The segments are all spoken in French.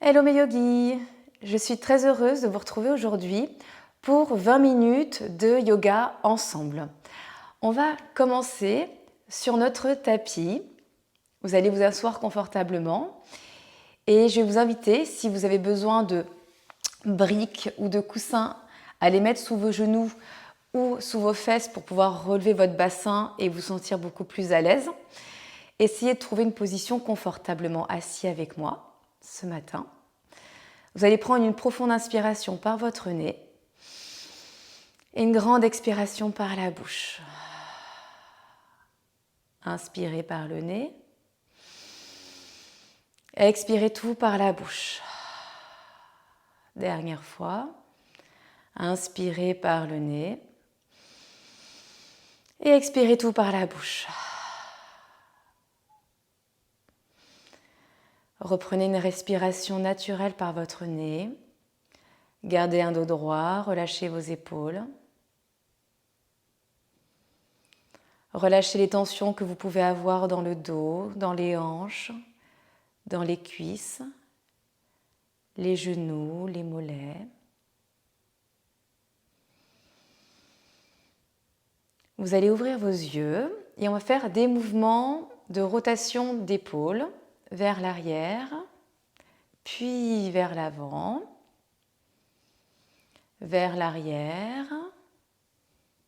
Hello mes yogis, je suis très heureuse de vous retrouver aujourd'hui pour 20 minutes de yoga ensemble. On va commencer sur notre tapis. Vous allez vous asseoir confortablement et je vais vous inviter, si vous avez besoin de briques ou de coussins, à les mettre sous vos genoux ou sous vos fesses pour pouvoir relever votre bassin et vous sentir beaucoup plus à l'aise. Essayez de trouver une position confortablement assis avec moi ce matin. Vous allez prendre une profonde inspiration par votre nez et une grande expiration par la bouche. Inspirez par le nez. Expirez tout par la bouche. Dernière fois. Inspirez par le nez. Et expirez tout par la bouche. Reprenez une respiration naturelle par votre nez. Gardez un dos droit, relâchez vos épaules. Relâchez les tensions que vous pouvez avoir dans le dos, dans les hanches, dans les cuisses, les genoux, les mollets. Vous allez ouvrir vos yeux et on va faire des mouvements de rotation d'épaules vers l'arrière, puis vers l'avant, vers l'arrière.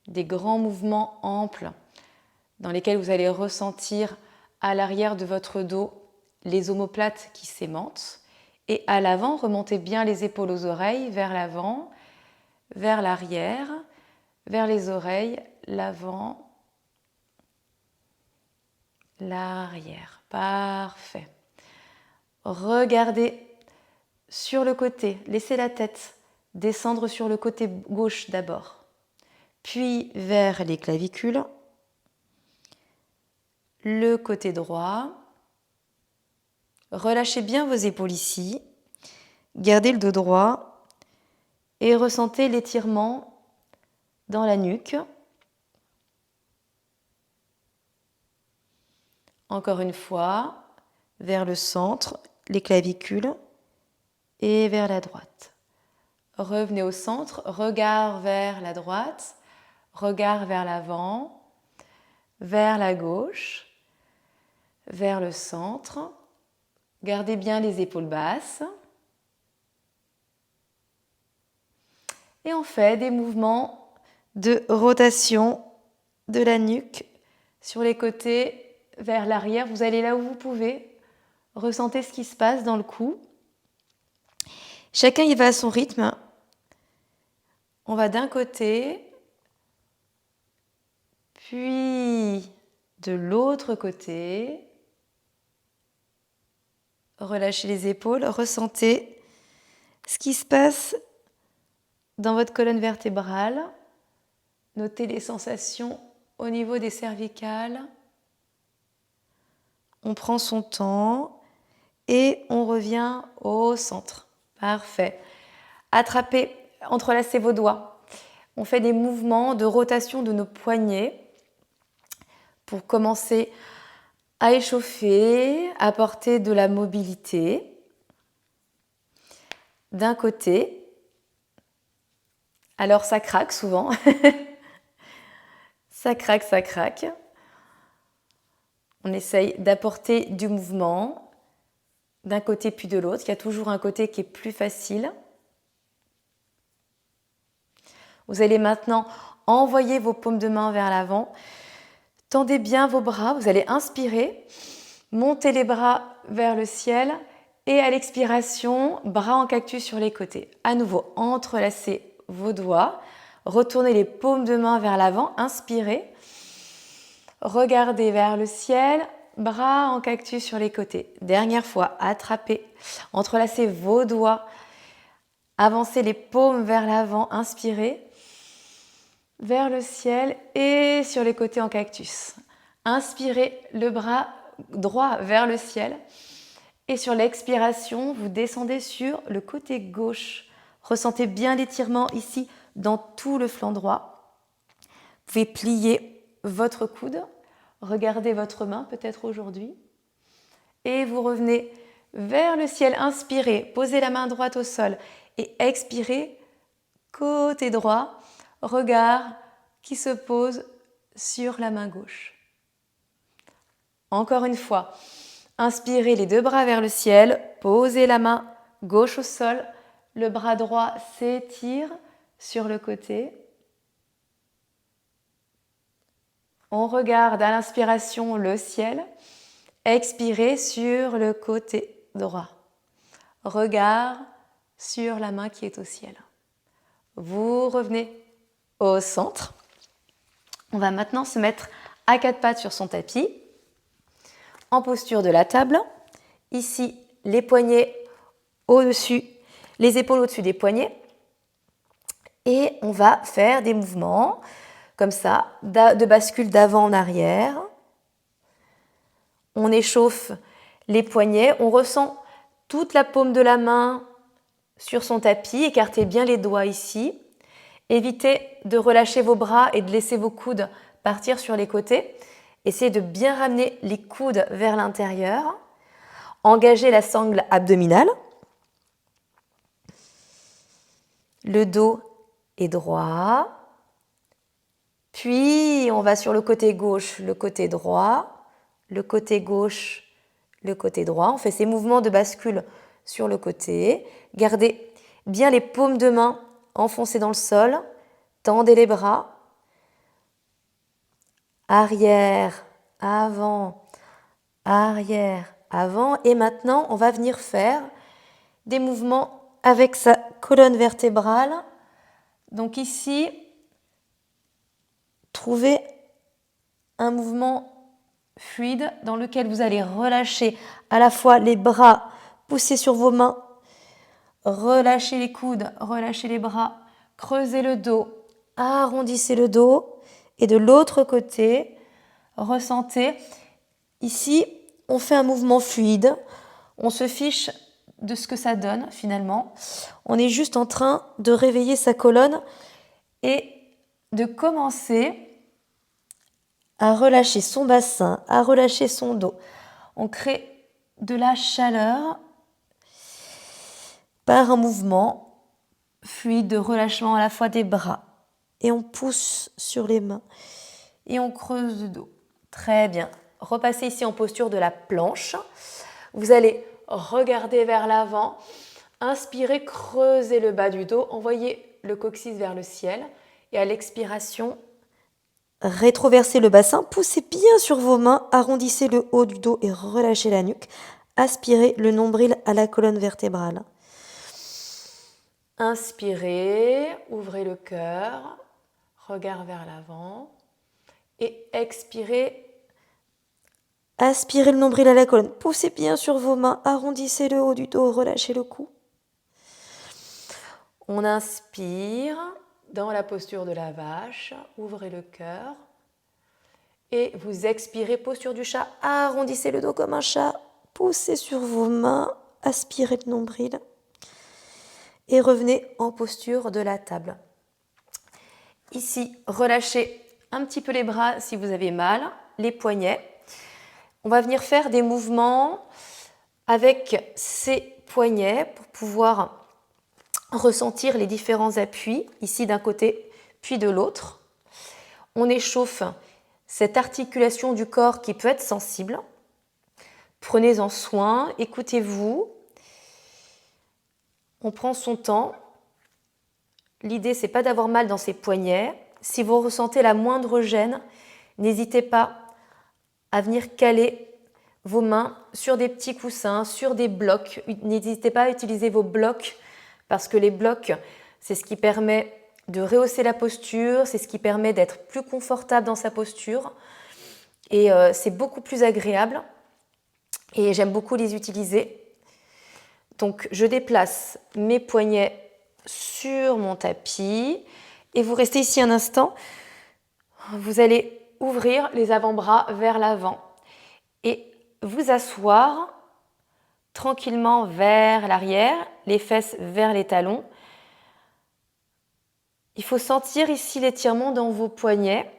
Des grands mouvements amples dans lesquels vous allez ressentir à l'arrière de votre dos les omoplates qui s'aimantent et à l'avant, remontez bien les épaules aux oreilles, vers l'avant, vers l'arrière, vers les oreilles, l'avant, l'arrière. Parfait. Regardez sur le côté, laissez la tête descendre sur le côté gauche d'abord, puis vers les clavicules, le côté droit. Relâchez bien vos épaules ici, gardez le dos droit et ressentez l'étirement dans la nuque. Encore une fois, vers le centre, les clavicules et vers la droite. Revenez au centre, regard vers la droite, regard vers l'avant, vers la gauche, vers le centre. Gardez bien les épaules basses. Et on fait des mouvements de rotation de la nuque sur les côtés vers l'arrière. Vous allez là où vous pouvez. Ressentez ce qui se passe dans le cou. Chacun y va à son rythme. On va d'un côté, puis de l'autre côté. Relâchez les épaules, ressentez ce qui se passe dans votre colonne vertébrale. Notez les sensations au niveau des cervicales. On prend son temps et on revient au centre. Parfait. Attrapez, entrelacez vos doigts. On fait des mouvements de rotation de nos poignets pour commencer à échauffer, apporter de la mobilité. D'un côté, alors ça craque souvent, ça craque, ça craque. On essaye d'apporter du mouvement d'un côté puis de l'autre. Il y a toujours un côté qui est plus facile. Vous allez maintenant envoyer vos paumes de main vers l'avant. Tendez bien vos bras, vous allez inspirer, montez les bras vers le ciel et à l'expiration, bras en cactus sur les côtés. À nouveau, entrelacez vos doigts, retournez les paumes de main vers l'avant, inspirez, regardez vers le ciel, bras en cactus sur les côtés. Dernière fois, attrapez, entrelacez vos doigts, avancez les paumes vers l'avant, inspirez, vers le ciel et sur les côtés en cactus. Inspirez le bras droit vers le ciel et sur l'expiration, vous descendez sur le côté gauche. Ressentez bien l'étirement ici dans tout le flanc droit. Vous pouvez plier votre coude, regardez votre main peut-être aujourd'hui et vous revenez vers le ciel. Inspirez, posez la main droite au sol et expirez, côté droit, regard qui se pose sur la main gauche. Encore une fois, inspirez les deux bras vers le ciel, posez la main gauche au sol, le bras droit s'étire sur le côté. On regarde à l'inspiration le ciel, expirez sur le côté droit. Regard sur la main qui est au ciel. Vous revenez au centre. On va maintenant se mettre à quatre pattes sur son tapis, en posture de la table. Ici, les poignets au-dessus, les épaules au-dessus des poignets. Et on va faire des mouvements comme ça, de bascule d'avant en arrière. On échauffe les poignets, on ressent toute la paume de la main sur son tapis, écartez bien les doigts ici. Évitez de relâcher vos bras et de laisser vos coudes partir sur les côtés. Essayez de bien ramener les coudes vers l'intérieur. Engagez la sangle abdominale. Le dos est droit. Puis on va sur le côté gauche, le côté droit, le côté gauche, le côté droit. On fait ces mouvements de bascule sur le côté. Gardez bien les paumes de main enfoncées dans le sol. Tendez les bras. Arrière, avant, arrière, avant. Et maintenant, on va venir faire des mouvements avec sa colonne vertébrale. Donc ici, trouvez un mouvement fluide dans lequel vous allez relâcher à la fois les bras, pousser sur vos mains, relâchez les coudes, relâchez les bras, creusez le dos, arrondissez le dos. Et de l'autre côté, ressentez. Ici, on fait un mouvement fluide. On se fiche de ce que ça donne finalement. On est juste en train de réveiller sa colonne et de commencer à relâcher son bassin, à relâcher son dos. On crée de la chaleur par un mouvement fluide de relâchement à la fois des bras. Et on pousse sur les mains et on creuse le dos. Très bien. Repassez ici en posture de la planche. Vous allez regarder vers l'avant. Inspirez, creusez le bas du dos. Envoyez le coccyx vers le ciel. Et à l'expiration, rétroversez le bassin. Poussez bien sur vos mains. Arrondissez le haut du dos et relâchez la nuque. Aspirez le nombril à la colonne vertébrale. Inspirez, ouvrez le cœur. Regard vers l'avant. Et expirez. Aspirez le nombril à la colonne. Poussez bien sur vos mains. Arrondissez le haut du dos. Relâchez le cou. On inspire dans la posture de la vache. Ouvrez le cœur. Et vous expirez, posture du chat. Arrondissez le dos comme un chat. Poussez sur vos mains. Aspirez le nombril. Et revenez en posture de la table. Ici, relâchez un petit peu les bras si vous avez mal, les poignets. On va venir faire des mouvements avec ces poignets pour pouvoir ressentir les différents appuis, ici d'un côté puis de l'autre. On échauffe cette articulation du corps qui peut être sensible. Prenez-en soin, écoutez-vous. On prend son temps. L'idée, c'est pas d'avoir mal dans ses poignets. Si vous ressentez la moindre gêne, n'hésitez pas à venir caler vos mains sur des petits coussins, sur des blocs. N'hésitez pas à utiliser vos blocs parce que les blocs, c'est ce qui permet de rehausser la posture, c'est ce qui permet d'être plus confortable dans sa posture et c'est beaucoup plus agréable et j'aime beaucoup les utiliser. Donc je déplace mes poignets sur mon tapis et vous restez ici un instant. Vous allez ouvrir les avant-bras vers l'avant et vous asseoir tranquillement vers l'arrière, les fesses vers les talons. Il faut sentir ici l'étirement dans vos poignets.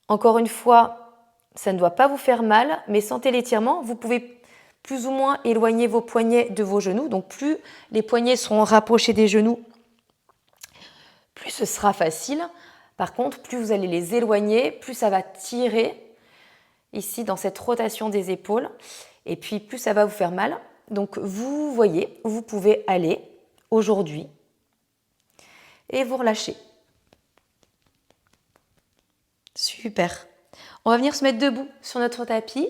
Encore une fois, ça ne doit pas vous faire mal, mais sentez l'étirement. Vous pouvez plus ou moins éloigner vos poignets de vos genoux. Donc plus les poignets seront rapprochés des genoux, plus ce sera facile. Par contre, plus vous allez les éloigner, plus ça va tirer ici dans cette rotation des épaules. Et puis plus ça va vous faire mal. Donc vous voyez, vous pouvez aller aujourd'hui et vous relâchez. Super. On va venir se mettre debout sur notre tapis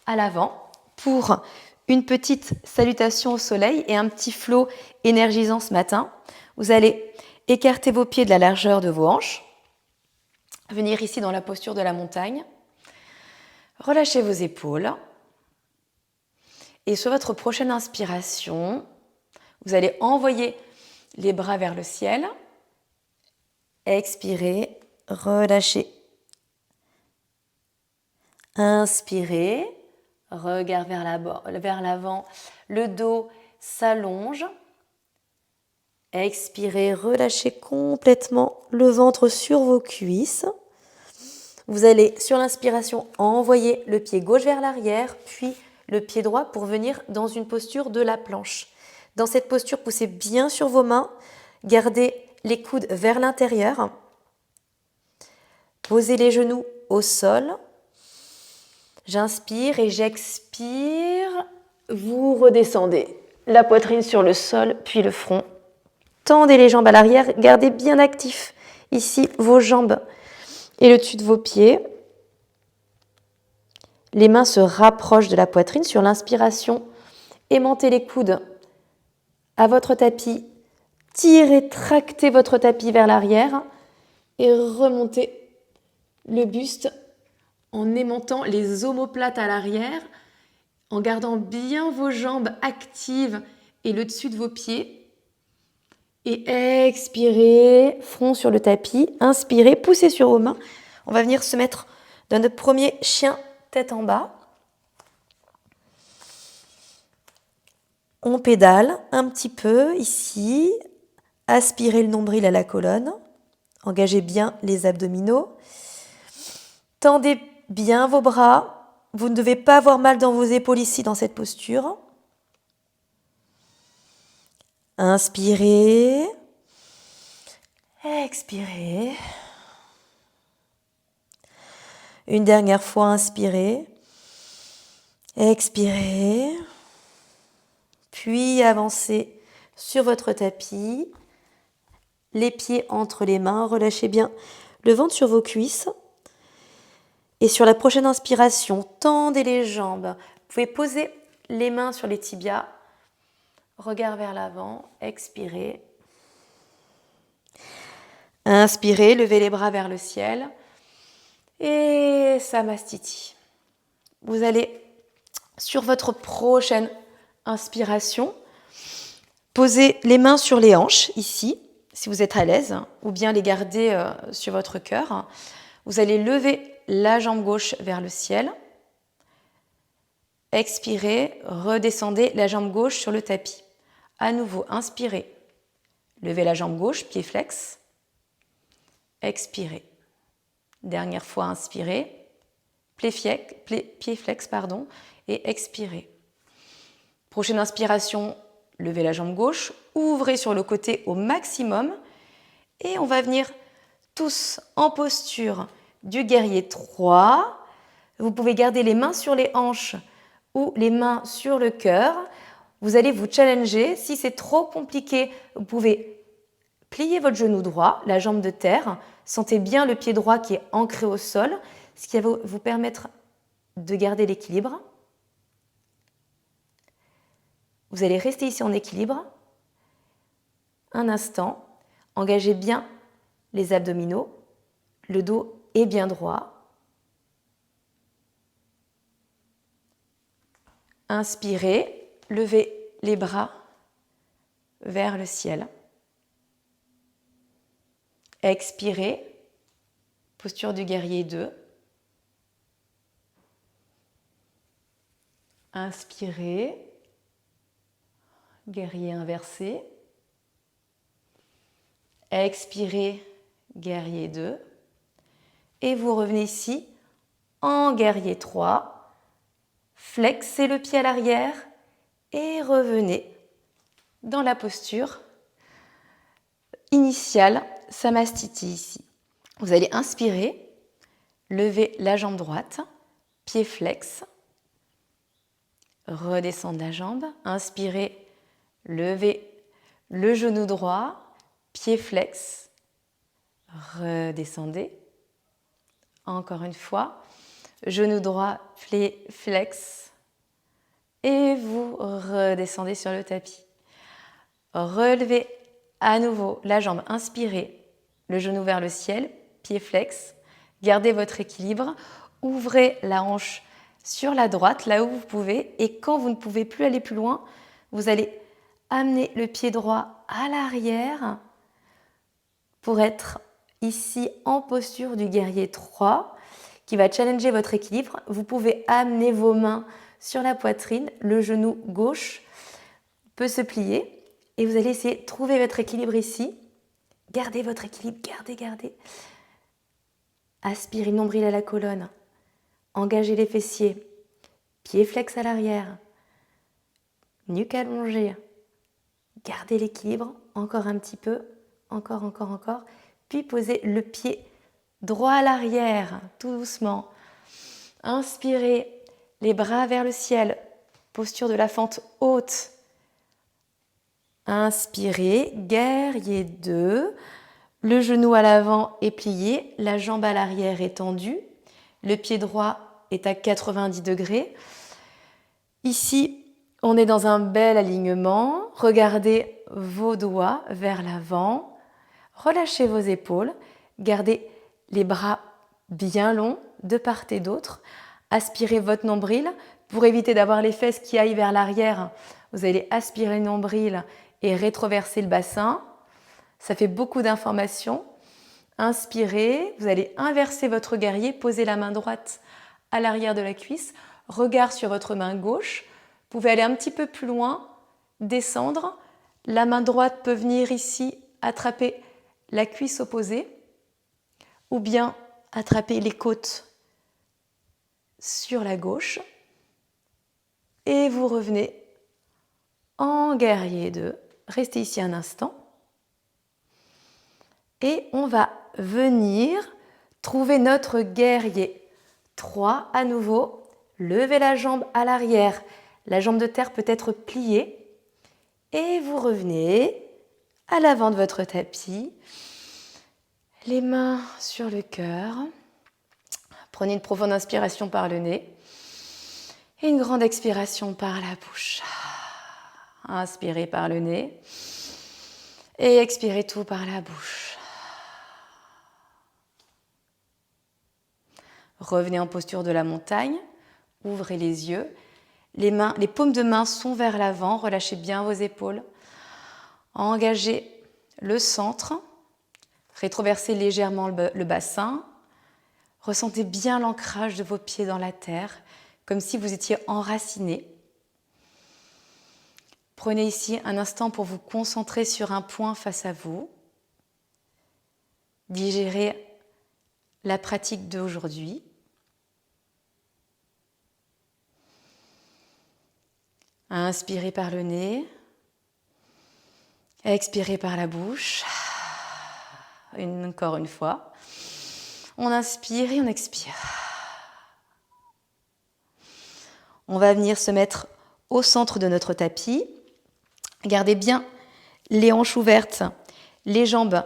à l'avant pour une petite salutation au soleil et un petit flot énergisant ce matin. Vous allez écarter vos pieds de la largeur de vos hanches, venir ici dans la posture de la montagne, relâchez vos épaules et sur votre prochaine inspiration, vous allez envoyer les bras vers le ciel, expirez, relâchez. Inspirez, regard vers l'avant, le dos s'allonge. Expirez, relâchez complètement le ventre sur vos cuisses. Vous allez, sur l'inspiration, envoyer le pied gauche vers l'arrière, puis le pied droit pour venir dans une posture de la planche. Dans cette posture, poussez bien sur vos mains, gardez les coudes vers l'intérieur. Posez les genoux au sol. J'inspire et j'expire. Vous redescendez. La poitrine sur le sol, puis le front. Tendez les jambes à l'arrière. Gardez bien actif ici vos jambes et le dessus de vos pieds. Les mains se rapprochent de la poitrine. Sur l'inspiration, aimantez les coudes à votre tapis. Tirez, tractez votre tapis vers l'arrière et remontez le buste en aimantant les omoplates à l'arrière, en gardant bien vos jambes actives et le dessus de vos pieds. Et expirez, front sur le tapis. Inspirez, poussez sur vos mains. On va venir se mettre dans notre premier chien tête en bas. On pédale un petit peu ici. Aspirez le nombril à la colonne. Engagez bien les abdominaux. Tendez bien vos bras. Vous ne devez pas avoir mal dans vos épaules ici dans cette posture. Inspirez. Expirez. Une dernière fois, inspirez. Expirez. Puis avancez sur votre tapis. Les pieds entre les mains. Relâchez bien le ventre sur vos cuisses. Et sur la prochaine inspiration, tendez les jambes. Vous pouvez poser les mains sur les tibias. Regard vers l'avant. Expirez. Inspirez, levez les bras vers le ciel. Et Samastiti. Vous allez, sur votre prochaine inspiration, poser les mains sur les hanches, ici, si vous êtes à l'aise, ou bien les garder sur votre cœur. Vous allez lever la jambe gauche vers le ciel. Expirez, redescendez la jambe gauche sur le tapis. À nouveau, inspirez. Levez la jambe gauche, pied flex. Expirez. Dernière fois, inspirez. Pied flex, et expirez. Prochaine inspiration, levez la jambe gauche, ouvrez sur le côté au maximum et on va venir tous en posture du guerrier 3. Vous pouvez garder les mains sur les hanches ou les mains sur le cœur. Vous allez vous challenger. Si c'est trop compliqué, vous pouvez plier votre genou droit, la jambe de terre. Sentez bien le pied droit qui est ancré au sol, ce qui va vous permettre de garder l'équilibre. Vous allez rester ici en équilibre. Un instant. Engagez bien les abdominaux. Le dos est bien droit. Inspirez. Levez les bras vers le ciel. Expirez. Posture du guerrier 2. Inspirez. Guerrier inversé. Expirez, guerrier 2. Et vous revenez ici en guerrier 3. Flexez le pied à l'arrière et revenez dans la posture initiale, Samastiti ici. Vous allez inspirer, lever la jambe droite, pied flex, redescendre la jambe, inspirez, levez le genou droit, pied flex, redescendez. Encore une fois, genou droit, pied flex, et vous redescendez sur le tapis. Relevez à nouveau la jambe, inspirez, le genou vers le ciel, pied flex, gardez votre équilibre, ouvrez la hanche sur la droite, là où vous pouvez, et quand vous ne pouvez plus aller plus loin, vous allez amener le pied droit à l'arrière pour être ici en posture du guerrier 3 qui va challenger votre équilibre. Vous pouvez amener vos mains sur la poitrine, le genou gauche peut se plier et vous allez essayer de trouver votre équilibre ici. Gardez votre équilibre, gardez. Aspirez nombril à la colonne, engagez les fessiers, pieds flex à l'arrière, nuque allongée. Gardez l'équilibre, encore un petit peu, encore. Puis posez le pied droit à l'arrière, tout doucement. Inspirez, les bras vers le ciel, posture de la fente haute. Inspirez, guerrier 2. Le genou à l'avant est plié, la jambe à l'arrière est tendue. Le pied droit est à 90 degrés. Ici, on est dans un bel alignement. Regardez vos doigts vers l'avant. Relâchez vos épaules. Gardez les bras bien longs de part et d'autre. Aspirez votre nombril. Pour éviter d'avoir les fesses qui aillent vers l'arrière, vous allez aspirer le nombril et rétroverser le bassin. Ça fait beaucoup d'informations. Inspirez. Vous allez inverser votre guerrier. Posez la main droite à l'arrière de la cuisse. Regard sur votre main gauche. Vous pouvez aller un petit peu plus loin, descendre. La main droite peut venir ici attraper la cuisse opposée ou bien attraper les côtes sur la gauche. Et vous revenez en guerrier 2. Restez ici un instant. Et on va venir trouver notre guerrier 3 à nouveau. Levez la jambe à l'arrière. La jambe de terre peut être pliée. Et vous revenez à l'avant de votre tapis. Les mains sur le cœur. Prenez une profonde inspiration par le nez. Et une grande expiration par la bouche. Inspirez par le nez. Et expirez tout par la bouche. Revenez en posture de la montagne. Ouvrez les yeux. Les paumes de main sont vers l'avant. Relâchez bien vos épaules. Engagez le centre. Rétroversez légèrement le bassin. Ressentez bien l'ancrage de vos pieds dans la terre, comme si vous étiez enraciné. Prenez ici un instant pour vous concentrer sur un point face à vous. Digérez la pratique d'aujourd'hui. Inspirez par le nez. Expirez par la bouche. Encore une fois. On inspire et on expire. On va venir se mettre au centre de notre tapis. Gardez bien les hanches ouvertes, les jambes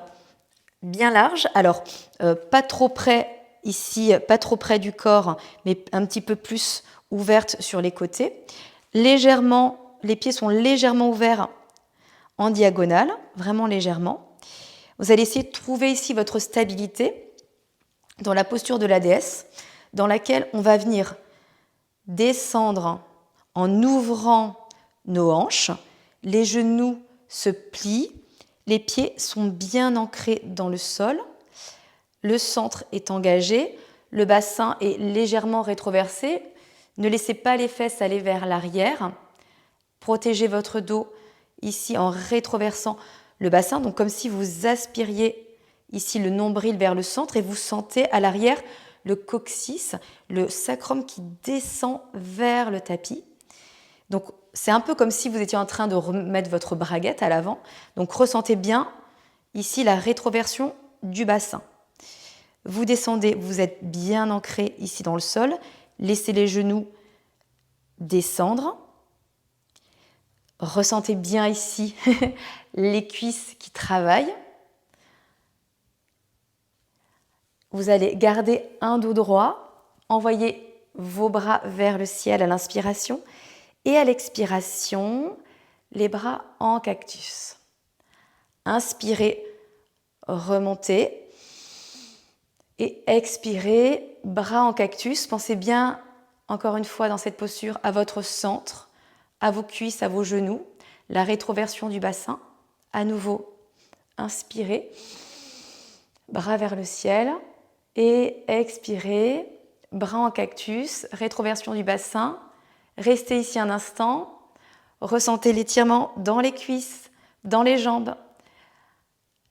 bien larges. Alors, pas trop près ici, pas trop près du corps, mais un petit peu plus ouvertes sur les côtés. Légèrement, les pieds sont légèrement ouverts en diagonale, vraiment légèrement. Vous allez essayer de trouver ici votre stabilité dans la posture de la déesse, dans laquelle on va venir descendre en ouvrant nos hanches. Les genoux se plient, les pieds sont bien ancrés dans le sol, le centre est engagé, le bassin est légèrement rétroversé. Ne laissez pas les fesses aller vers l'arrière. Protégez votre dos ici en rétroversant le bassin, donc comme si vous aspiriez ici le nombril vers le centre et vous sentez à l'arrière le coccyx, le sacrum qui descend vers le tapis. Donc, c'est un peu comme si vous étiez en train de remettre votre braguette à l'avant. Donc, ressentez bien ici la rétroversion du bassin. Vous descendez, vous êtes bien ancré ici dans le sol. Laissez les genoux descendre. Ressentez bien ici les cuisses qui travaillent. Vous allez garder un dos droit, envoyer vos bras vers le ciel à l'inspiration et à l'expiration, les bras en cactus. Inspirez, remontez et expirez, bras en cactus. Pensez bien, encore une fois, dans cette posture, à votre centre, à vos cuisses, à vos genoux, la rétroversion du bassin. À nouveau, inspirez, bras vers le ciel et expirez, bras en cactus, rétroversion du bassin. Restez ici un instant, ressentez l'étirement dans les cuisses, dans les jambes,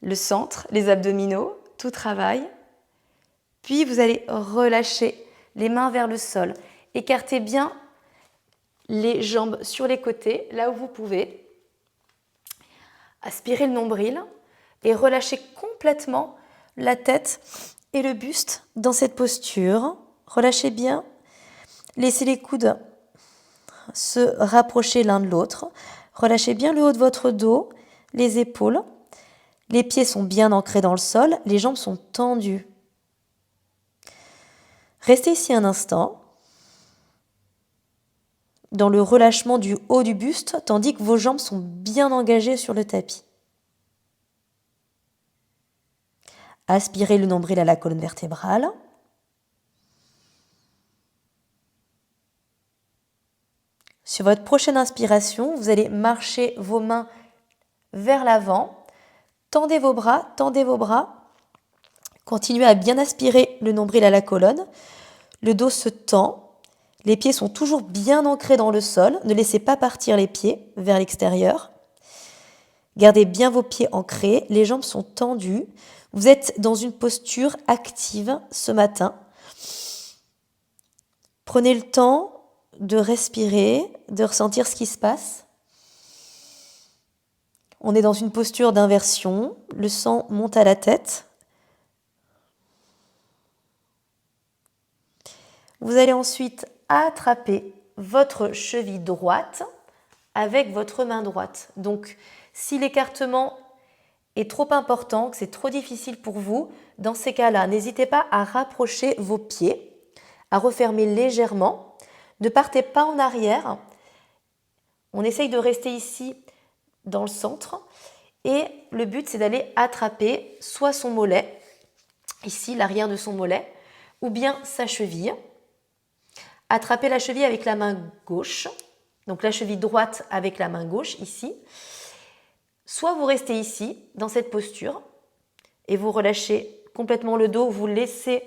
le centre, les abdominaux, tout travaille. Puis vous allez relâcher les mains vers le sol. Écartez bien les jambes sur les côtés, là où vous pouvez. Aspirez le nombril et relâchez complètement la tête et le buste dans cette posture. Relâchez bien. Laissez les coudes se rapprocher l'un de l'autre. Relâchez bien le haut de votre dos, les épaules. Les pieds sont bien ancrés dans le sol, les jambes sont tendues. Restez ici un instant, dans le relâchement du haut du buste, tandis que vos jambes sont bien engagées sur le tapis. Aspirez le nombril à la colonne vertébrale. Sur votre prochaine inspiration, vous allez marcher vos mains vers l'avant. Tendez vos bras, tendez vos bras. Continuez à bien aspirer le nombril à la colonne. Le dos se tend. Les pieds sont toujours bien ancrés dans le sol. Ne laissez pas partir les pieds vers l'extérieur. Gardez bien vos pieds ancrés. Les jambes sont tendues. Vous êtes dans une posture active ce matin. Prenez le temps de respirer, de ressentir ce qui se passe. On est dans une posture d'inversion. Le sang monte à la tête. Vous allez ensuite attraper votre cheville droite avec votre main droite. Donc, si l'écartement est trop important, que c'est trop difficile pour vous, dans ces cas-là, n'hésitez pas à rapprocher vos pieds, à refermer légèrement. Ne partez pas en arrière. On essaye de rester ici dans le centre. Et le but, c'est d'aller attraper soit son mollet, ici l'arrière de son mollet, ou bien sa cheville. Attrapez la cheville avec la main gauche, donc la cheville droite avec la main gauche ici. Soit vous restez ici, dans cette posture, et vous relâchez complètement le dos, vous laissez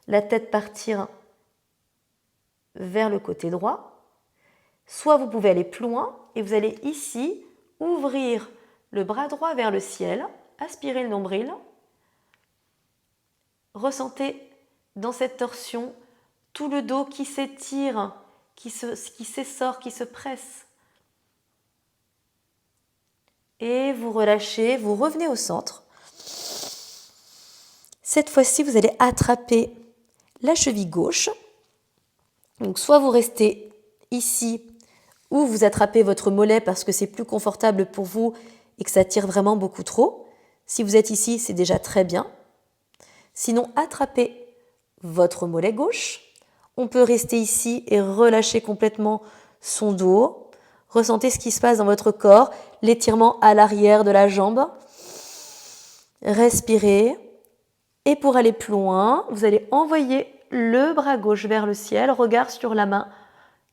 la tête partir vers le côté droit. Soit vous pouvez aller plus loin et vous allez ici ouvrir le bras droit vers le ciel, aspirez le nombril. Ressentez dans cette torsion tout le dos qui s'étire, qui s'essore, qui se presse. Et vous relâchez, vous revenez au centre. Cette fois-ci, vous allez attraper la cheville gauche. Donc soit vous restez ici ou vous attrapez votre mollet parce que c'est plus confortable pour vous et que ça tire vraiment beaucoup trop. Si vous êtes ici, c'est déjà très bien. Sinon, attrapez votre mollet gauche. On peut rester ici et relâcher complètement son dos. Ressentez ce qui se passe dans votre corps, l'étirement à l'arrière de la jambe. Respirez. Et pour aller plus loin, vous allez envoyer le bras gauche vers le ciel, regard sur la main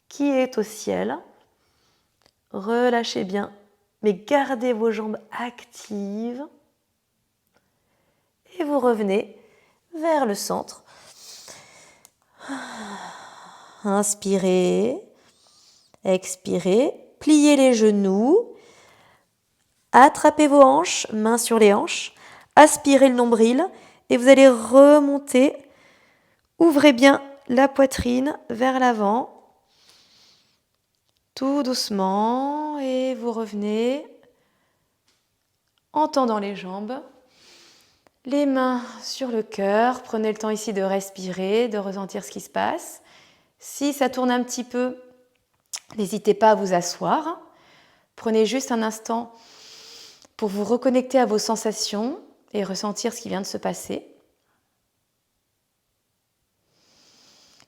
qui est au ciel. Relâchez bien, mais gardez vos jambes actives. Et vous revenez vers le centre. Inspirez, expirez, pliez les genoux, attrapez vos hanches, mains sur les hanches, aspirez le nombril et vous allez remonter Ouvrez bien la poitrine vers l'avant, tout doucement, et vous revenez en tendant les jambes. Les mains sur le cœur, prenez le temps ici de respirer, de ressentir ce qui se passe. Si ça tourne un petit peu, n'hésitez pas à vous asseoir. Prenez juste un instant pour vous reconnecter à vos sensations et ressentir ce qui vient de se passer.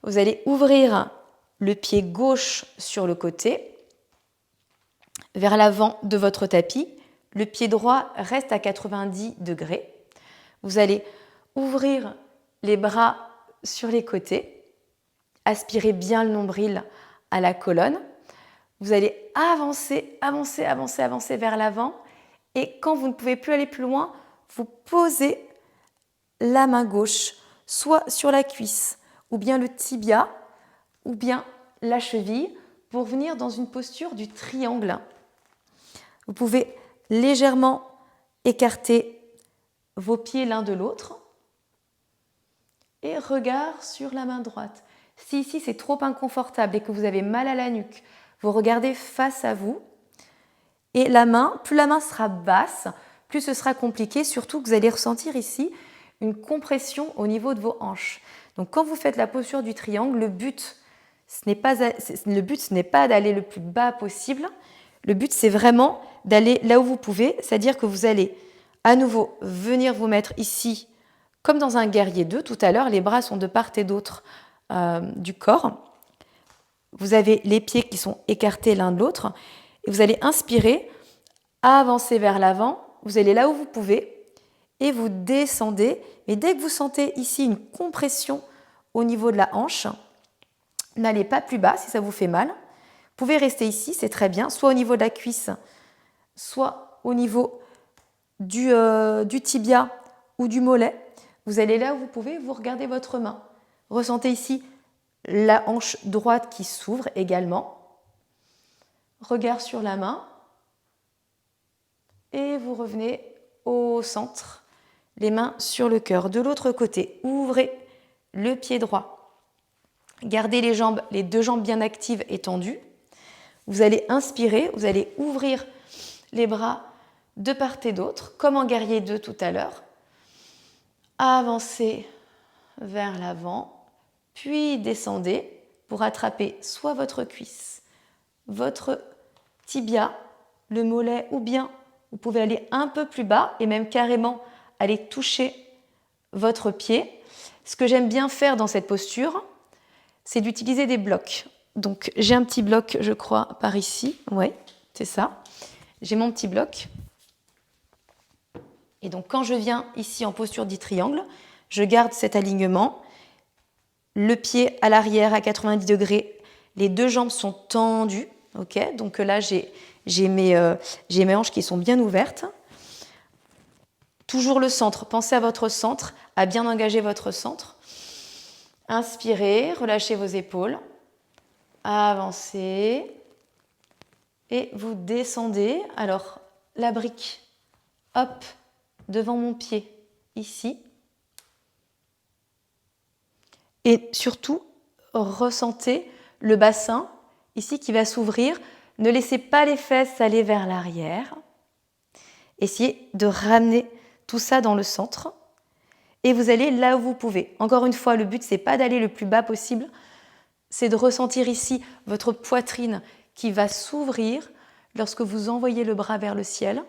Vous allez ouvrir le pied gauche sur le côté, vers l'avant de votre tapis. Le pied droit reste à 90 degrés. Vous allez ouvrir les bras sur les côtés, aspirer bien le nombril à la colonne. Vous allez avancer, avancer, avancer, avancer vers l'avant. Et quand vous ne pouvez plus aller plus loin, vous posez la main gauche, soit sur la cuisse, ou bien le tibia, ou bien la cheville, pour venir dans une posture du triangle. Vous pouvez légèrement écarter vos pieds l'un de l'autre et regard sur la main droite. Si ici c'est trop inconfortable et que vous avez mal à la nuque, vous regardez face à vous et la main, plus la main sera basse, plus ce sera compliqué, surtout que vous allez ressentir ici une compression au niveau de vos hanches. Donc quand vous faites la posture du triangle, le but, ce n'est pas d'aller le plus bas possible. Le but, c'est vraiment d'aller là où vous pouvez, c'est-à-dire que vous allez à nouveau venir vous mettre ici, comme dans un guerrier 2 tout à l'heure, les bras sont de part et d'autre du corps. Vous avez les pieds qui sont écartés l'un de l'autre et vous allez inspirer, avancer vers l'avant, vous allez là où vous pouvez et vous descendez. Et dès que vous sentez ici une compression au niveau de la hanche, n'allez pas plus bas si ça vous fait mal. Vous pouvez rester ici, c'est très bien, soit au niveau de la cuisse, soit au niveau du tibia ou du mollet. Vous allez là où vous pouvez, vous regardez votre main. Ressentez ici la hanche droite qui s'ouvre également. Regard sur la main. Et vous revenez au centre, les mains sur le cœur. De l'autre côté, ouvrez le pied droit. Gardez les jambes, les deux jambes bien actives et tendues. Vous allez inspirer, vous allez ouvrir les bras de part et d'autre, comme en guerrier 2 tout à l'heure. Avancez vers l'avant, puis descendez pour attraper soit votre cuisse, votre tibia, le mollet, ou bien vous pouvez aller un peu plus bas et même carrément aller toucher votre pied. Ce que j'aime bien faire dans cette posture, c'est d'utiliser des blocs. Donc j'ai un petit bloc, je crois, par ici. Oui, c'est ça. J'ai mon petit bloc. Et donc quand je viens ici en posture du triangle, je garde cet alignement. Le pied à l'arrière à 90 degrés. Les deux jambes sont tendues. Okay, donc là, j'ai mes hanches qui sont bien ouvertes. Toujours le centre. Pensez à votre centre, à bien engager votre centre. Inspirez, relâchez vos épaules. Avancez. Et vous descendez. Alors, la brique, hop, devant mon pied, ici. Et surtout, ressentez le bassin, ici, qui va s'ouvrir. Ne laissez pas les fesses aller vers l'arrière. Essayez de ramener tout ça dans le centre. Et vous allez là où vous pouvez. Encore une fois, le but, ce n'est pas d'aller le plus bas possible. C'est de ressentir ici votre poitrine qui va s'ouvrir lorsque vous envoyez le bras vers le ciel.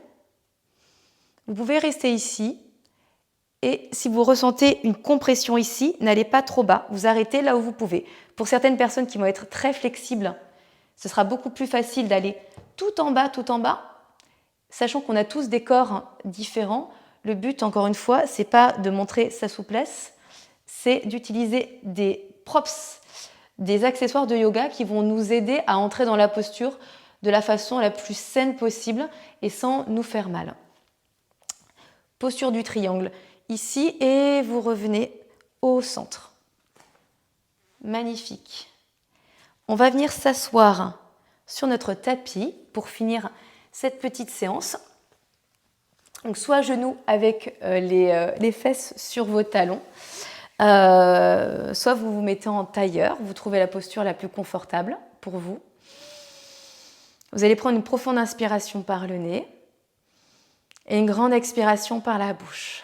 Vous pouvez rester ici. Et si vous ressentez une compression ici, n'allez pas trop bas. Vous arrêtez là où vous pouvez. Pour certaines personnes qui vont être très flexibles, ce sera beaucoup plus facile d'aller tout en bas, sachant qu'on a tous des corps différents. Le but, encore une fois, c'est pas de montrer sa souplesse, c'est d'utiliser des props, des accessoires de yoga qui vont nous aider à entrer dans la posture de la façon la plus saine possible et sans nous faire mal. Posture du triangle ici et vous revenez au centre. Magnifique. On va venir s'asseoir sur notre tapis pour finir cette petite séance. Donc soit genoux avec les fesses sur vos talons, Soit vous vous mettez en tailleur, vous trouvez la posture la plus confortable pour vous. Vous allez prendre une profonde inspiration par le nez et une grande expiration par la bouche.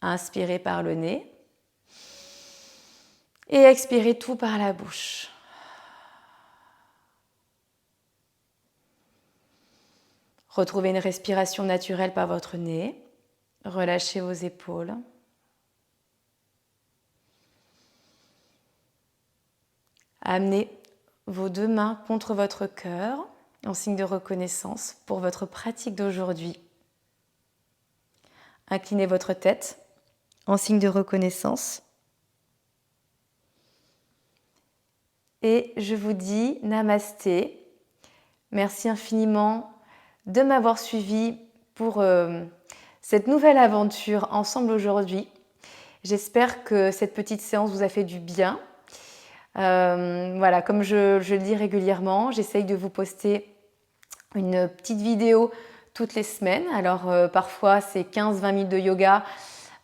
Inspirez par le nez et expirez tout par la bouche. Retrouvez une respiration naturelle par votre nez. Relâchez vos épaules. Amenez vos deux mains contre votre cœur en signe de reconnaissance pour votre pratique d'aujourd'hui. Inclinez votre tête en signe de reconnaissance. Et je vous dis namasté. Merci infiniment de m'avoir suivi pour cette nouvelle aventure ensemble aujourd'hui. J'espère que cette petite séance vous a fait du bien. Voilà, comme je le dis régulièrement, j'essaye de vous poster une petite vidéo toutes les semaines. Alors parfois c'est 15-20 minutes de yoga,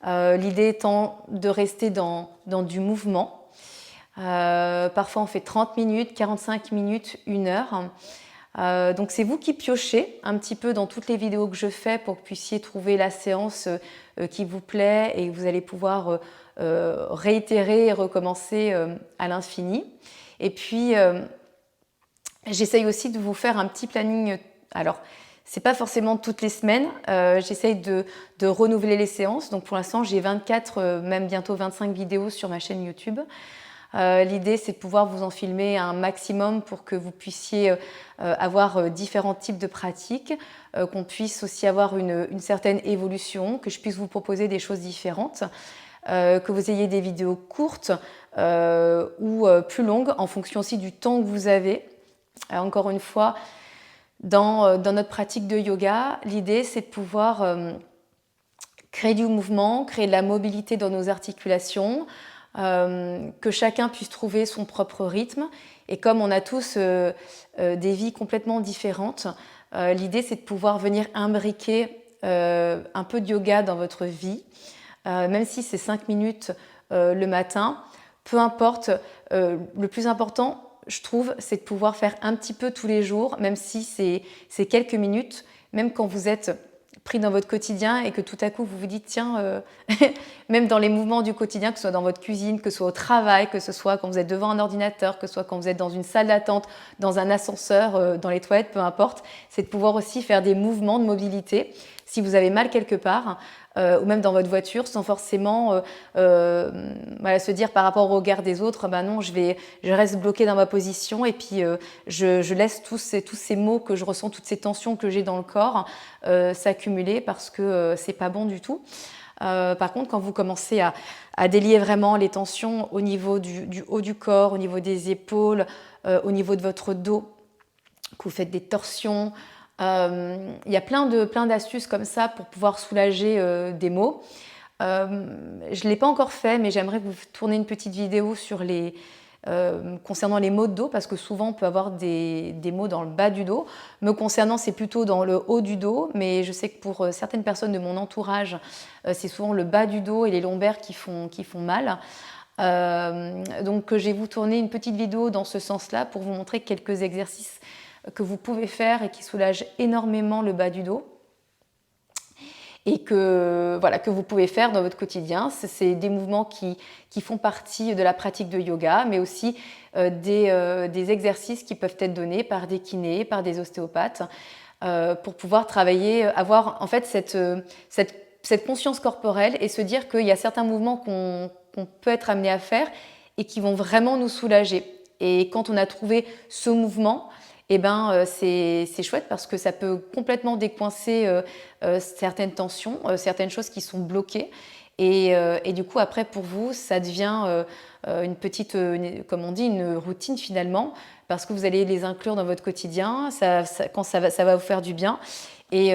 l'idée étant de rester dans du mouvement. Parfois on fait 30 minutes, 45 minutes, 1 heure. Donc c'est vous qui piochez un petit peu dans toutes les vidéos que je fais pour que vous puissiez trouver la séance qui vous plaît et que vous allez pouvoir réitérer et recommencer à l'infini. Et puis j'essaye aussi de vous faire un petit planning. Alors c'est pas forcément toutes les semaines, j'essaye de renouveler les séances. Donc pour l'instant j'ai 24, même bientôt 25 vidéos sur ma chaîne YouTube. L'idée c'est de pouvoir vous en filmer un maximum pour que vous puissiez avoir différents types de pratiques, qu'on puisse aussi avoir une certaine évolution, que je puisse vous proposer des choses différentes, que vous ayez des vidéos courtes ou plus longues en fonction aussi du temps que vous avez. Encore une fois, dans notre pratique de yoga, l'idée c'est de pouvoir créer du mouvement, créer de la mobilité dans nos articulations, que chacun puisse trouver son propre rythme. Et comme on a tous des vies complètement différentes, l'idée c'est de pouvoir venir imbriquer un peu de yoga dans votre vie, même si c'est 5 minutes le matin, peu importe. Le plus important, je trouve, c'est de pouvoir faire un petit peu tous les jours, même si c'est quelques minutes, même quand vous êtes pris dans votre quotidien et que tout à coup vous vous dites tiens, même dans les mouvements du quotidien, que ce soit dans votre cuisine, que ce soit au travail, que ce soit quand vous êtes devant un ordinateur, que ce soit quand vous êtes dans une salle d'attente, dans un ascenseur, dans les toilettes, peu importe, c'est de pouvoir aussi faire des mouvements de mobilité si vous avez mal quelque part, ou même dans votre voiture, sans forcément voilà, se dire par rapport au regard des autres, ben non, je reste bloqué dans ma position et puis je laisse tous ces maux que je ressens, toutes ces tensions que j'ai dans le corps s'accumuler parce que c'est pas bon du tout. Par contre, quand vous commencez à délier vraiment les tensions au niveau du haut du corps, au niveau des épaules, au niveau de votre dos, que vous faites des torsions, il y a plein d'astuces comme ça pour pouvoir soulager des maux. Je ne l'ai pas encore fait, mais j'aimerais vous tourner une petite vidéo sur concernant les maux de dos, parce que souvent on peut avoir des maux dans le bas du dos. Me concernant, c'est plutôt dans le haut du dos, mais je sais que pour certaines personnes de mon entourage, c'est souvent le bas du dos et les lombaires qui font mal. Donc je vais vous tourner une petite vidéo dans ce sens-là pour vous montrer quelques exercices que vous pouvez faire et qui soulagent énormément le bas du dos et que vous pouvez faire dans votre quotidien. C'est des mouvements qui font partie de la pratique de yoga, mais aussi des exercices qui peuvent être donnés par des kinés, par des ostéopathes, pour pouvoir travailler, avoir en fait cette conscience corporelle et se dire qu'il y a certains mouvements qu'on peut être amené à faire et qui vont vraiment nous soulager. Et quand on a trouvé ce mouvement, eh ben, c'est chouette parce que ça peut complètement décoincer certaines tensions, certaines choses qui sont bloquées. Et du coup, après, pour vous, ça devient une petite, comme on dit, une routine finalement, parce que vous allez les inclure dans votre quotidien, quand ça va vous faire du bien. Et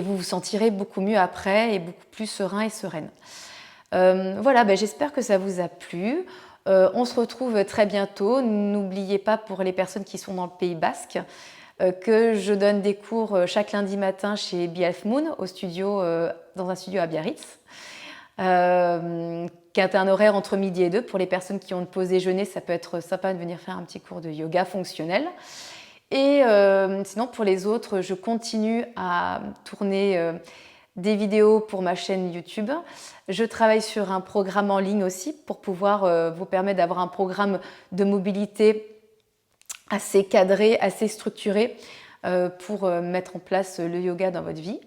vous vous sentirez beaucoup mieux après et beaucoup plus serein et sereine. Voilà, ben, j'espère que ça vous a plu. On se retrouve très bientôt. N'oubliez pas, pour les personnes qui sont dans le Pays Basque, que je donne des cours chaque lundi matin chez Be Half Moon, dans un studio à Biarritz, qui a un horaire entre midi et 2. Pour les personnes qui ont une pause déjeuner, ça peut être sympa de venir faire un petit cours de yoga fonctionnel. Et sinon, pour les autres, je continue à tourner des vidéos pour ma chaîne YouTube. Je travaille sur un programme en ligne aussi pour pouvoir vous permettre d'avoir un programme de mobilité assez cadré, assez structuré pour mettre en place le yoga dans votre vie.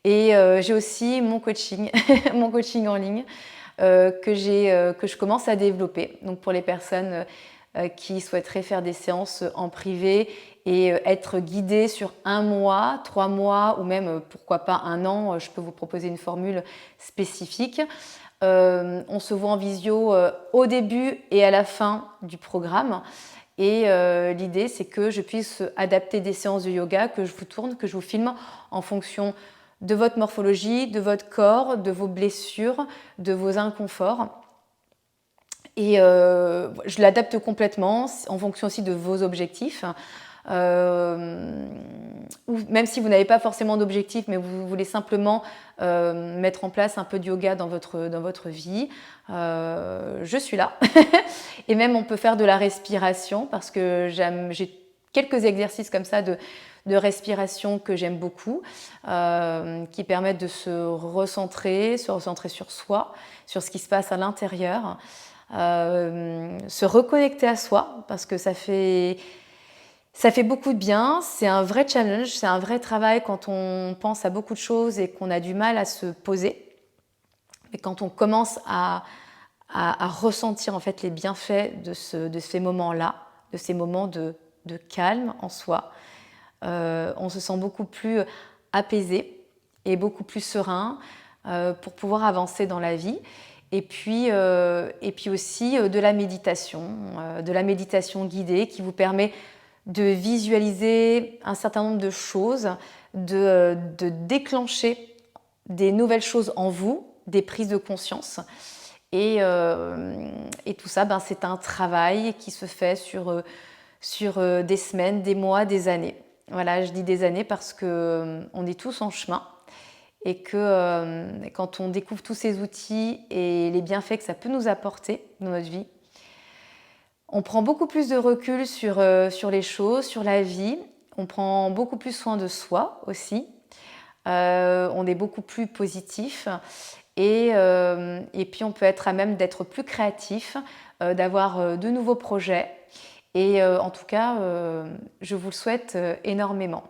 Et j'ai aussi mon coaching, mon coaching en ligne que je commence à développer. Donc pour les personnes qui souhaiteraient faire des séances en privé et être guidées sur 1 mois, 3 mois ou même pourquoi pas 1 an, je peux vous proposer une formule spécifique. On se voit en visio au début et à la fin du programme. Et l'idée, c'est que je puisse adapter des séances de yoga, que je vous tourne, que je vous filme en fonction de votre morphologie, de votre corps, de vos blessures, de vos inconforts. Et je l'adapte complètement en fonction aussi de vos objectifs. Ou même si vous n'avez pas forcément d'objectif, mais vous voulez simplement mettre en place un peu de yoga dans votre vie, je suis là. Et même on peut faire de la respiration parce que j'ai quelques exercices comme ça de respiration que j'aime beaucoup, qui permettent de se recentrer sur soi, sur ce qui se passe à l'intérieur, se reconnecter à soi parce que ça fait beaucoup de bien, c'est un vrai challenge, c'est un vrai travail quand on pense à beaucoup de choses et qu'on a du mal à se poser. Mais quand on commence à ressentir en fait les bienfaits de ces moments-là, de ces moments de calme en soi, on se sent beaucoup plus apaisé et beaucoup plus serein pour pouvoir avancer dans la vie. Et puis aussi de la méditation guidée qui vous permet de visualiser un certain nombre de choses, de déclencher des nouvelles choses en vous, des prises de conscience. Et tout ça, c'est un travail qui se fait sur des semaines, des mois, des années. Voilà, je dis des années parce qu'on est tous en chemin et que quand on découvre tous ces outils et les bienfaits que ça peut nous apporter dans notre vie, on prend beaucoup plus de recul sur les choses, sur la vie. On prend beaucoup plus soin de soi aussi. On est beaucoup plus positif. Et puis on peut être à même d'être plus créatif, d'avoir de nouveaux projets. Et en tout cas, je vous le souhaite énormément.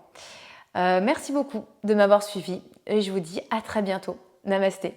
Merci beaucoup de m'avoir suivi et je vous dis à très bientôt. Namasté.